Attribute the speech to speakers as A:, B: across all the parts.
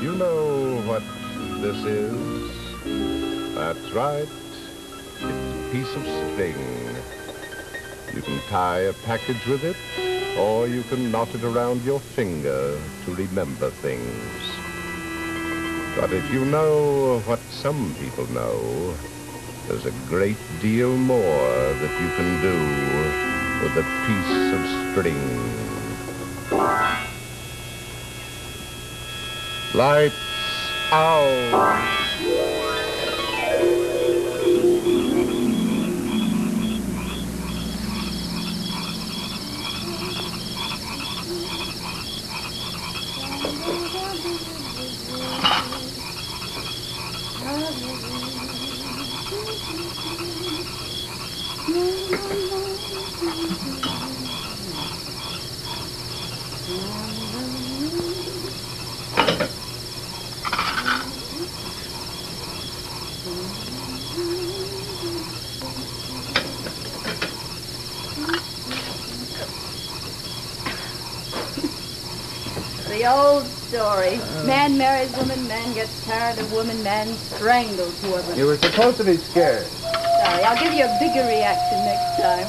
A: You know what this is? That's right. It's a piece of string. You can tie a package with it, or you can knot it around your finger to remember things. But if you know what some people know, there's a great deal more that you can do with a piece of string. Lights out.
B: The old story. Man marries woman, man gets tired of woman, man strangles woman.
C: You were supposed to be scared.
B: Sorry, I'll give you a bigger reaction next time.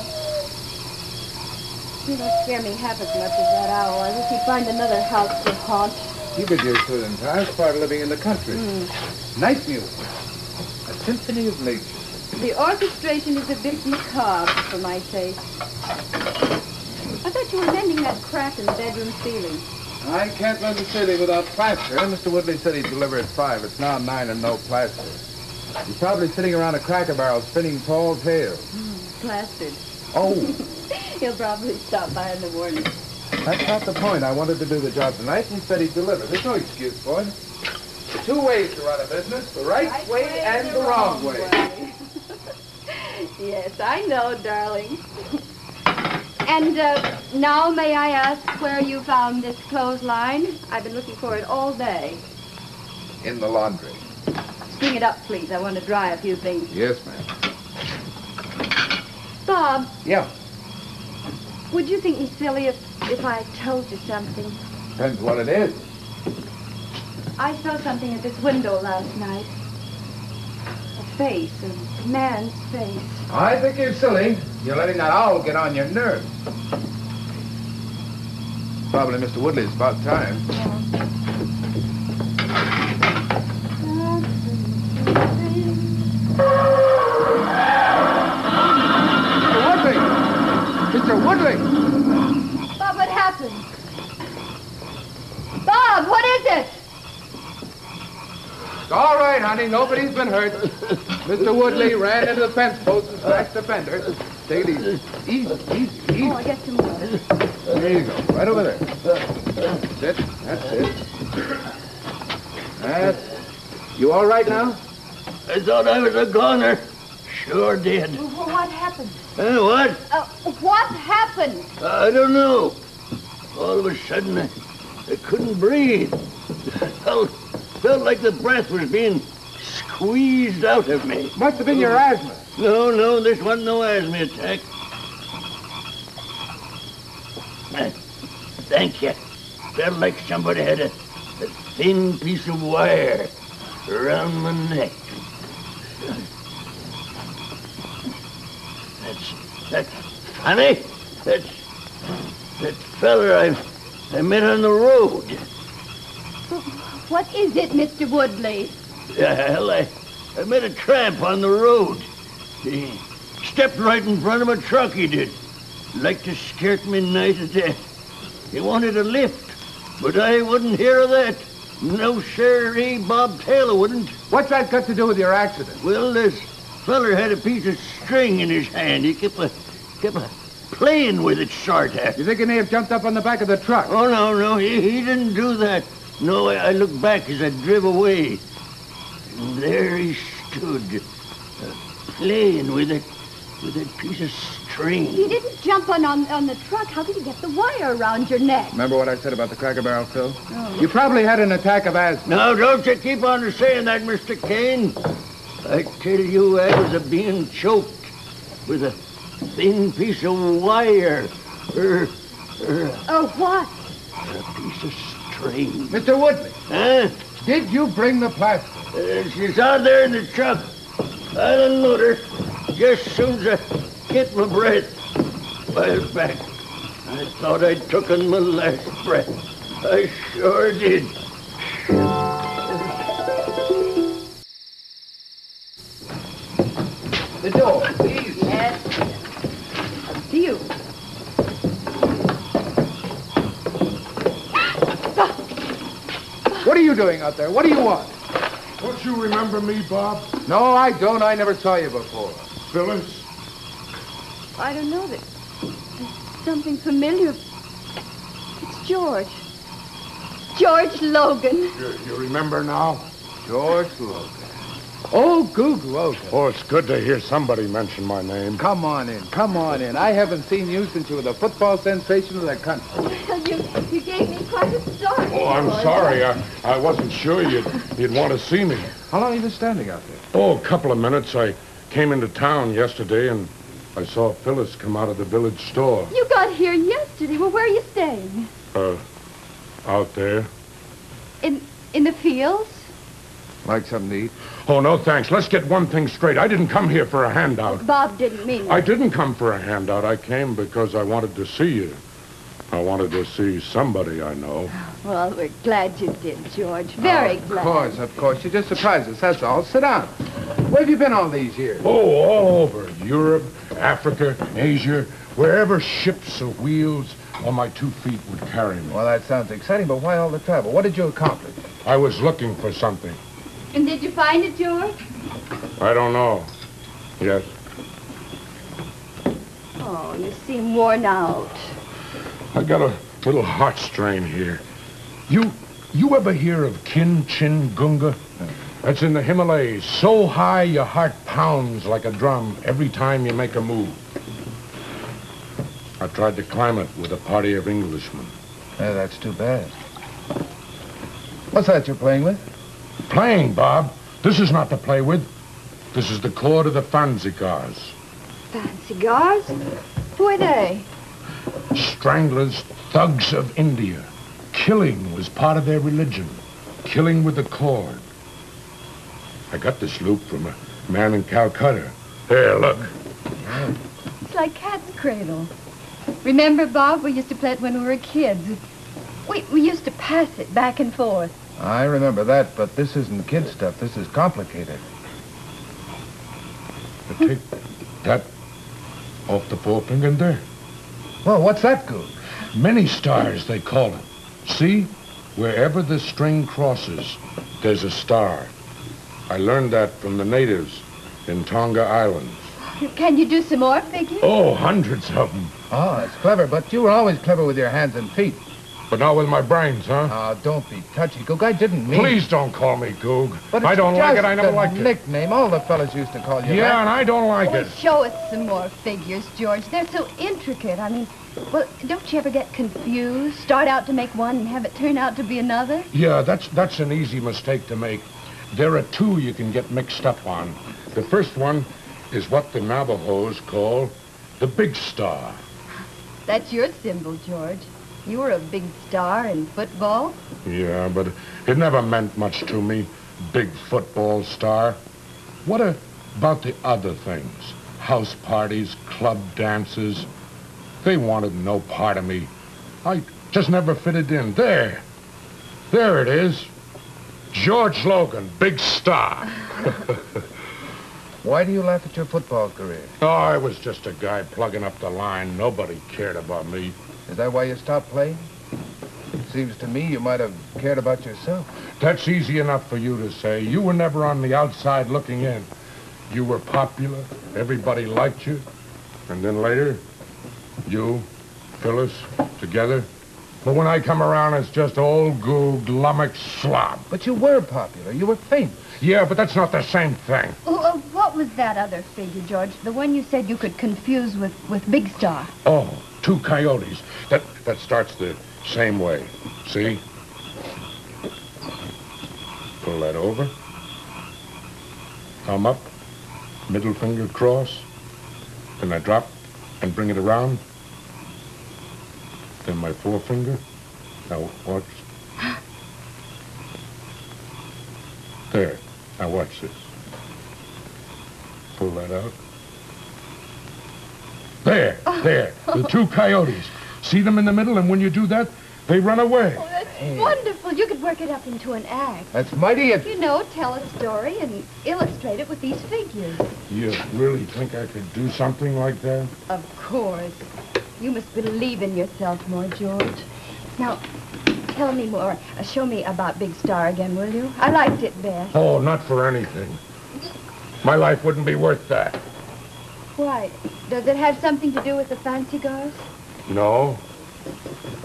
B: You don't scare me half as much as that owl. I wish he'd find another house to haunt.
C: You get used to it in time. It's part of living in the country. Nice music. A symphony of nature.
B: The orchestration is a bit macabre for my taste. I thought you were mending that crack in the bedroom ceiling.
C: I can't run the ceiling without plaster. Mr. Woodley said he'd deliver at 5. It's now 9 and no plaster. He's probably sitting around a Cracker Barrel spinning tall tales.
B: Plastered.
C: Oh.
B: He'll probably stop by in the morning.
C: That's not the point. I wanted to do the job tonight, and he said he'd deliver. There's no excuse for it. There are 2 ways to run a business, the right way and the wrong way.
B: Yes, I know, darling. And now may I ask where you found this clothesline? I've been looking for it all day.
C: In the laundry.
B: String it up, please. I want to dry a few things.
C: Yes, ma'am.
B: Bob.
C: Yeah.
B: Would you think me silly if I told you something?
C: Depends what it is.
B: I saw something at this window last night. A face, a man's face.
C: I think you're silly. You're letting that owl get on your nerves. Probably Mr. Woodley's about time. Mr. Woodley!
B: Bob, what happened? Bob, what is it?
C: All right, honey. Nobody's been hurt. Mr. Woodley ran into the fence post and scratched the fender. Take it easy. Easy.
B: Oh, I got some water.
C: There you go. Right over there. That's it. You all right now?
D: I thought I was a goner. Sure did.
B: Well, what happened?
D: What?
B: What happened?
D: I don't know. All of a sudden, I couldn't breathe. Felt like the breath was being squeezed out of me.
C: Must have been your asthma.
D: No, this wasn't no asthma attack. Thank you. Felt like somebody had a thin piece of wire around my neck. That's funny. That feller I met on the road.
B: What is it, Mr. Woodley?
D: Well, I met a tramp on the road. He stepped right in front of my truck, he did. Like to scare me nigh to death. He wanted a lift, but I wouldn't hear of that. No, sirree, Bob Taylor wouldn't.
C: What's that got to do with your accident?
D: Well, this feller had a piece of string in his hand. He kept playing with it, sort of.
C: You think he may have jumped up on the back of the truck?
D: Oh, no, he didn't do that. No, I looked back as I drove away. And there he stood, playing with that piece of string.
B: He didn't jump on the truck. How did he get the wire around your neck?
C: Remember what I said about the Cracker Barrel, Phil? Oh. You probably had an attack of asthma.
D: No, don't you keep on saying that, Mr. Kane. I tell you, I was being choked with a thin piece of wire.
B: What?
D: A piece of train.
C: Mr. Woodley,
D: Huh?
C: did you bring the plaster?
D: She's out there in the truck. I'll unload her just as soon as I get my breath. A while back, I thought I'd taken my last breath. I sure did.
C: The door, please.
B: Yes. See you.
C: What are you doing out there? What do you want?
A: Don't you remember me, Bob?
C: No, I don't. I never saw you before.
A: Phyllis?
B: I don't know that. There's something familiar. It's George. George Logan.
A: You remember now?
C: George Logan. Oh, Goog Logan.
A: Oh, it's good to hear somebody mention my name.
C: Come on in. Come on in. I haven't seen you since you were the football sensation of the country.
B: You gave me quite a start.
A: Oh, I'm
B: George.
A: sorry. I wasn't sure you'd want to see me.
C: How long have you been standing out there?
A: Oh, a couple of minutes. I came into town yesterday and I saw Phyllis come out of the village store.
B: You got here yesterday. Well, where are you staying?
A: Out there.
B: In the fields?
C: Like something to eat?
A: Oh, no, thanks. Let's get one thing straight. I didn't come here for a handout.
B: Bob didn't mean
A: I
B: that.
A: didn't come for a handout. I came because I wanted to see you. I wanted to see somebody I know.
B: Well, we're glad you did, George. Very glad.
C: Of course. You just surprised us, that's all. Sit down. Where have you been all these years?
A: Oh, all over. Europe, Africa, Asia, wherever ships or wheels or my 2 feet would carry me.
C: Well, that sounds exciting, but why all the travel? What did you accomplish?
A: I was looking for something.
B: And did you find it, George?
A: I don't know. Yes.
B: Oh, you seem worn out.
A: I got a little heart strain here. You ever hear of Kinchingunga? That's in the Himalayas. So high your heart pounds like a drum every time you make a move. I tried to climb it with a party of Englishmen.
C: Yeah, that's too bad. What's that you're playing with?
A: Playing, Bob. This is not to play with. This is the chord of the fanzigars.
B: Cigars? Who are they?
A: Stranglers, thugs of India. Killing was part of their religion. Killing with the cord. I got this loop from a man in Calcutta. Here, look.
B: It's like Cat's Cradle. Remember, Bob, we used to play it when we were kids. We used to pass it back and forth.
C: I remember that, but this isn't kid stuff. This is complicated.
A: Take that off the forefinger there.
C: Well, what's that, Goog?
A: Many stars, they call it. See? Wherever the string crosses, there's a star. I learned that from the natives in Tonga Island.
B: Can you do some more figures?
A: Oh, hundreds of them.
C: Oh, that's clever, but you were always clever with your hands and feet.
A: But not with my brains, huh?
C: Oh, don't be touchy, Goog. I didn't mean...
A: Please don't call me Goog.
C: But
A: I don't like it. I never
C: liked
A: liked
C: it.
A: it.
C: Nickname. All the fellas used to call you
A: Yeah,
C: that.
A: and I don't like
B: Well,
A: it.
B: show us some more figures, George. They're so intricate. I mean, well, don't you ever get confused? Start out to make one and have it turn out to be another?
A: Yeah, that's an easy mistake to make. There are two you can get mixed up on. The first one is what the Navajos call the big star.
B: That's your symbol, George. You were a big star in football.
A: Yeah, but it never meant much to me, big football star. What about the other things? House parties, club dances. They wanted no part of me. I just never fitted in. There it is. George Logan, big star.
C: Why do you laugh at your football career?
A: Oh, I was just a guy plugging up the line. Nobody cared about me.
C: Is that why you stopped playing? Seems to me you might have cared about yourself.
A: That's easy enough for you to say. You were never on the outside looking in. You were popular. Everybody liked you. And then later, you, Phyllis, together. But when I come around, it's just old goog, lummox slob.
C: But you were popular. You were famous.
A: Yeah, but that's not the same thing.
B: Oh, what was that other figure, George? The one you said you could confuse with Big Star.
A: Oh, two coyotes. That starts the same way. See? Pull that over. Thumb up. Middle finger cross. Then I drop and bring it around. Then my forefinger. Now watch.
E: There. Now watch this. Pull that out. There. The two coyotes. See them in the middle, and when you do that, they run away.
B: Oh, that's wonderful. You could work it up into an act.
C: That's mighty.
B: You know, tell a story and illustrate it with these figures.
E: You really think I could do something like that?
B: Of course. You must believe in yourself more, George. Now, tell me more. Show me about Big Star again, will you? I liked it best.
E: Oh, not for anything. My life wouldn't be worth that.
B: Why? Does it have something to do with the fancy girls?
E: No.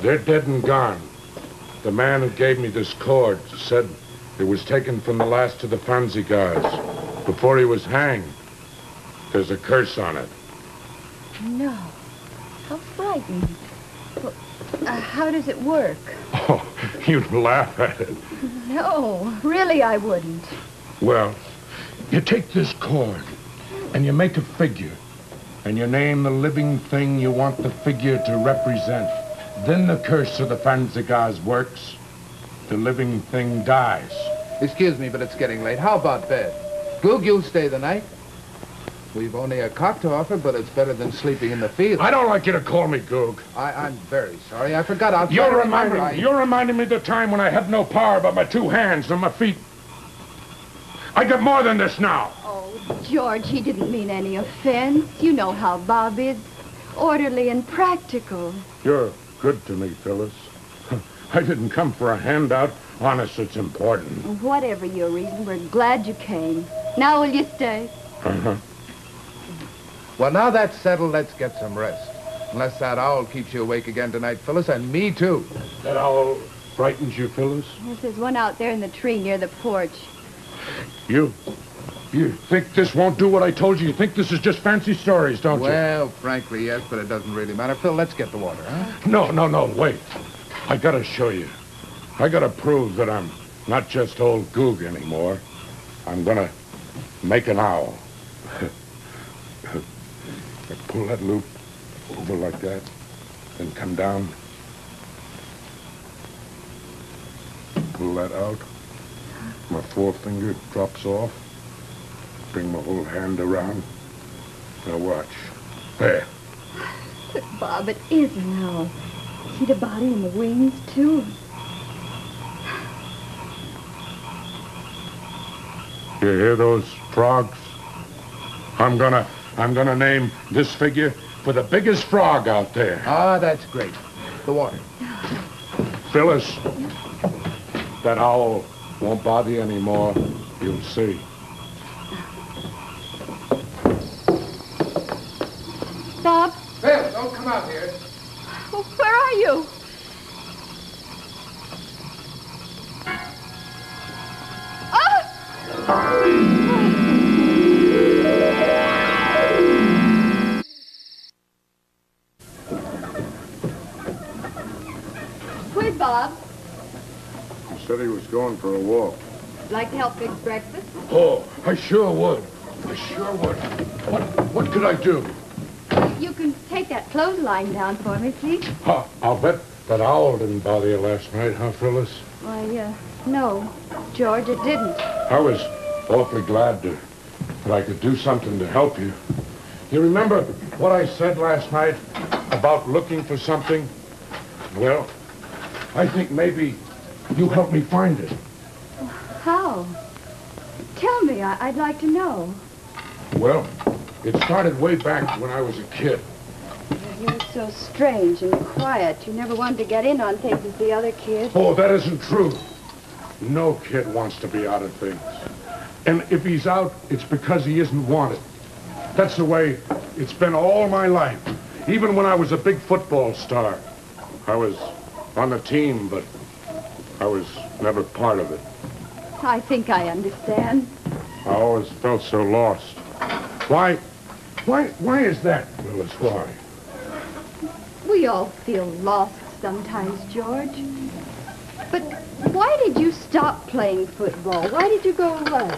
E: They're dead and gone. The man who gave me this cord said it was taken from the last of the fancy guys before he was hanged. There's a curse on it.
B: No. How frightening. Well, how does it work?
E: Oh, you'd laugh at it.
B: No, really I wouldn't.
E: Well, you take this cord and you make a figure and you name the living thing you want the figure to represent. Then the curse of the Fanzigars works. The living thing dies.
C: Excuse me, but it's getting late. How about bed? Goog, you'll stay the night. We've only a cot to offer, but it's better than sleeping in the field.
E: I don't like you to call me Goog.
C: I'm very sorry. I forgot. I'll
E: You're reminding me of the time when I had no power but my two hands and my feet. I got more than this now.
B: Oh, George, he didn't mean any offense. You know how Bob is. Orderly and practical.
E: You're good to me, Phyllis. I didn't come for a handout. Honest, it's important.
B: Whatever your reason, we're glad you came. Now will you stay?
E: Uh-huh.
C: Well, now that's settled, let's get some rest. Unless that owl keeps you awake again tonight, Phyllis, and me too.
E: That owl frightens you, Phyllis?
B: Yes, there's one out there in the tree near the porch.
E: You think this won't do what I told you? You think this is just fancy stories, don't you?
C: Well, frankly, yes, but it doesn't really matter. Phil, let's get the water, huh?
E: No, wait. I gotta show you. I gotta prove that I'm not just old Goog anymore. I'm gonna make an owl. Pull that loop over like that, then come down. Pull that out. My forefinger drops off. Bring my whole hand around. Now watch. There.
B: But, Bob, it is an owl. See the body and the wings, too?
E: You hear those frogs? I'm gonna name this figure for the biggest frog out there.
C: Ah, that's great. The water.
E: Phyllis, that owl won't bother you anymore. You'll see.
B: Bob?
C: Phil, don't come out here.
B: Where are you? Where's Bob?
E: He said he was going for a walk.
B: Like to help fix breakfast?
E: Oh, I sure would. I sure would. What could I do?
B: You can take that clothesline down for me, please.
E: I'll bet that owl didn't bother you last night, huh, Phyllis?
B: Why, no, George, it didn't.
E: I was awfully glad that I could do something to help you. You remember what I said last night about looking for something? Well, I think maybe you helped me find it.
B: How? Tell me, I'd like to know.
E: Well, it started way back when I was a kid.
B: You're so strange and quiet. You never wanted to get in on things as the other kids.
E: Oh, that isn't true. No kid wants to be out of things. And if he's out, it's because he isn't wanted. That's the way it's been all my life. Even when I was a big football star. I was on the team, but I was never part of it.
B: I think I understand.
E: I always felt so lost. Why is that, Phyllis? Why?
B: We all feel lost sometimes, George. But why did you stop playing football? Why did you go away?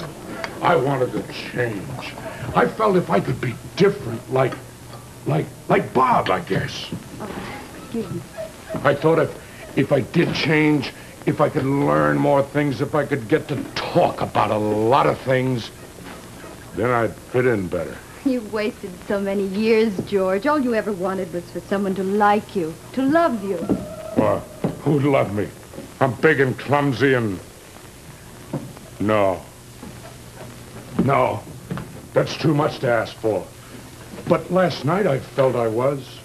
E: I wanted to change. I felt if I could be different, like Bob, I guess.
B: Oh, excuse me.
E: I thought if I did change, if I could learn more things, if I could get to talk about a lot of things, then I'd fit in better.
B: You've wasted so many years, George. All you ever wanted was for someone to like you, to love you.
E: Well, who'd love me? I'm big and clumsy and... No. No. That's too much to ask for. But last night I felt I was...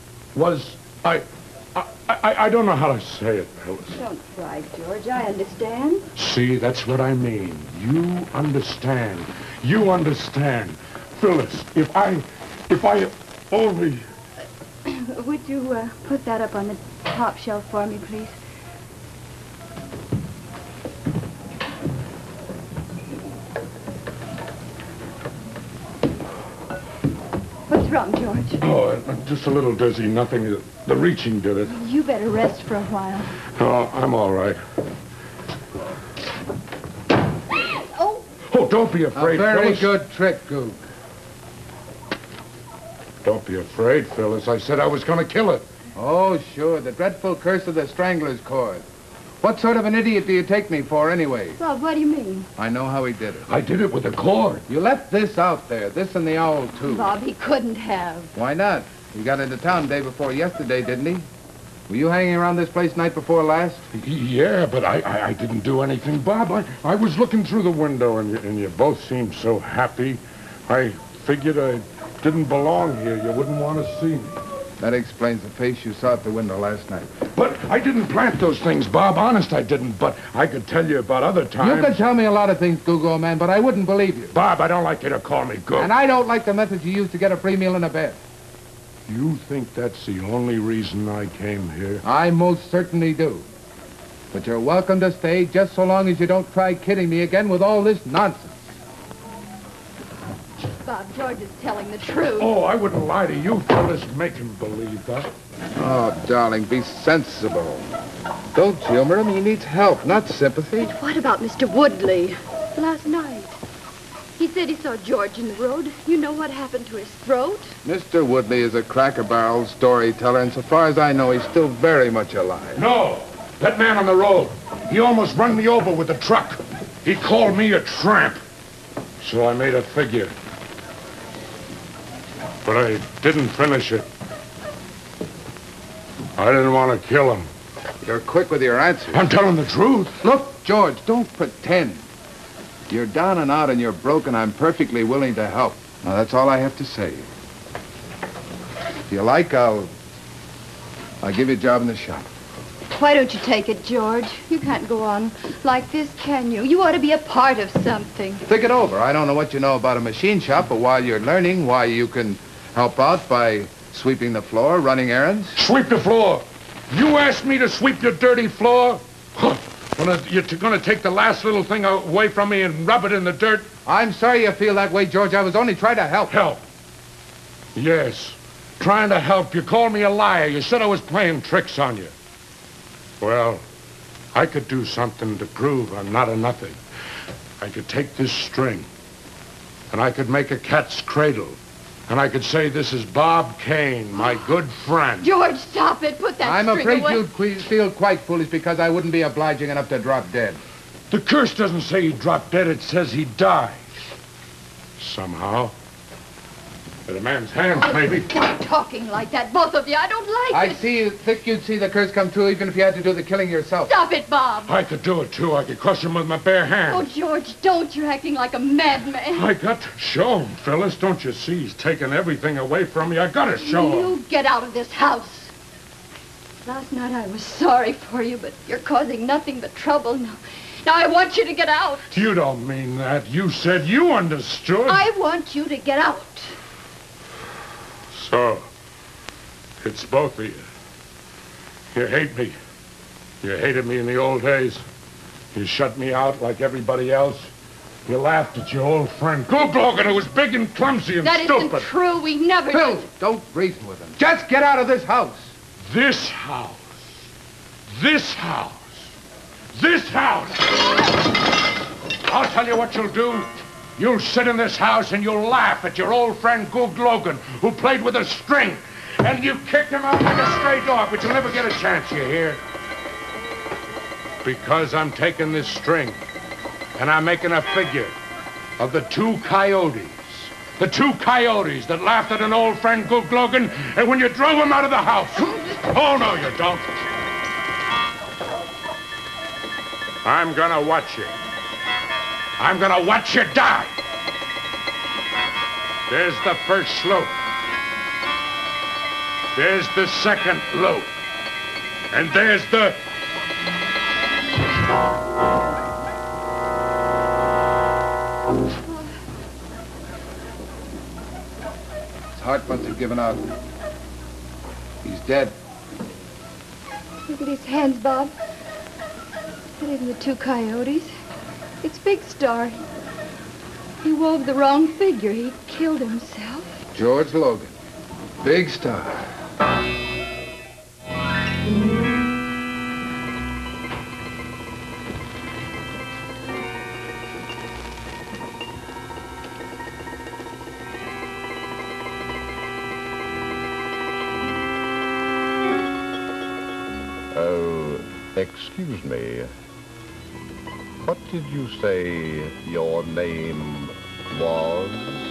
E: I don't know how to say it, Phyllis.
B: Don't cry, George. I understand.
E: See, that's what I mean. You understand. You understand. Phyllis, if I only...
B: Would you put that up on the top shelf for me, please? What's wrong, George?
E: Oh, I'm just a little dizzy. Nothing. The reaching did it.
B: You better rest for a while.
E: Oh, I'm all right.
B: Oh!
E: Oh, don't be afraid,
C: A very
E: Phyllis.
C: good trick, Goog.
E: Don't be afraid, Phyllis. I said I was going to kill it.
C: Oh, sure, the dreadful curse of the strangler's cord. What sort of an idiot do you take me for, anyway?
B: Bob, what do you mean?
C: I know how he did it.
E: I did it with a cord.
C: You left this out there, this and the owl, too.
B: Bob, he couldn't have.
C: Why not? He got into town day before yesterday, didn't he? Were you hanging around this place night before last?
E: Yeah, but I didn't do anything, Bob. I was looking through the window, and you both seemed so happy. I figured I didn't belong here. You wouldn't want to see me.
C: That explains the face you saw at the window last night.
E: But I didn't plant those things, Bob. Honest, I didn't. But I could tell you about other times.
C: You could tell me a lot of things, Google man, but I wouldn't believe you.
E: Bob, I don't like you to call me good.
C: And I don't like the methods you use to get a free meal in a bed.
E: You think that's the only reason I came here?
C: I most certainly do. But you're welcome to stay just so long as you don't try kidding me again with all this nonsense.
B: Bob, George is telling the truth.
E: Oh, I wouldn't lie to you, Phyllis. Make him believe that.
C: Oh, darling, be sensible. Don't humor him. He needs help, not sympathy.
B: What about Mr. Woodley? Last night. He said he saw George in the road. You know what happened to his throat?
C: Mr. Woodley is a cracker-barrel storyteller, and so far as I know, he's still very much alive.
E: No! That man on the road. He almost run me over with the truck. He called me a tramp. So I made a figure. But I didn't finish it. I didn't want to kill him.
C: You're quick with your answers.
E: I'm telling the truth.
C: Look, George, don't pretend. You're down and out and you're broken. I'm perfectly willing to help. Now, that's all I have to say. If you like, I'll give you a job in the shop.
B: Why don't you take it, George? You can't go on like this, can you? You ought to be a part of something.
C: Think it over. I don't know what you know about a machine shop, but while you're learning, why, you can help out by sweeping the floor, running errands.
E: Sweep the floor. You asked me to sweep your dirty floor? You're going to take the last little thing away from me and rub it in the dirt?
C: I'm sorry you feel that way, George. I was only trying to help.
E: Help? Yes. Trying to help. You called me a liar. You said I was playing tricks on you. Well, I could do something to prove I'm not a nothing. I could take this string, and I could make a cat's cradle, and I could say, this is Bob Kane, my good friend.
B: George, stop it. Put that
C: I'm
B: string
C: afraid
B: away.
C: you'd feel quite foolish because I wouldn't be obliging enough to drop dead.
E: The curse doesn't say he dropped dead. It says he died. Somehow. At a man's hands, maybe.
B: Stop talking like that, both of you. I don't like it.
C: Think you'd see the curse come true even if you had to do the killing yourself.
B: Stop it, Bob.
E: I could do it, too. I could crush him with my bare hands.
B: Oh, George, don't. You're acting like a madman.
E: I got to show him, Phyllis. Don't you see? He's taking everything away from me. I got to show him.
B: You get out of this house. Last night I was sorry for you, but you're causing nothing but trouble now. Now I want you to get out.
E: You don't mean that. You said you understood.
B: I want you to get out.
E: So, it's both of you. You hate me. You hated me in the old days. You shut me out like everybody else. You laughed at your old friend, George Logan, who was big and clumsy and
B: That
E: stupid.
B: isn't true. We never
C: Phil,
B: did.
C: don't reason with him. Just get out of this house.
E: This house. This house. This house. I'll tell you what you'll do. You'll sit in this house and you'll laugh at your old friend George Logan, who played with a string. And you kicked him out like a stray dog, but you'll never get a chance, you hear? Because I'm taking this string, and I'm making a figure of the two coyotes. The two coyotes that laughed at an old friend, George Logan, and when you drove him out of the house. Oh, no, you don't. I'm gonna watch you. I'm gonna watch you die. There's the first slope. There's the second lope. And there's the...
C: His heart must have given out. He's dead.
B: Look at his hands, Bob. That isn't the two coyotes. It's Big Star. He wove the wrong figure. He killed himself.
C: George Logan. Big Star.
A: Oh, excuse me. What did you say your name was?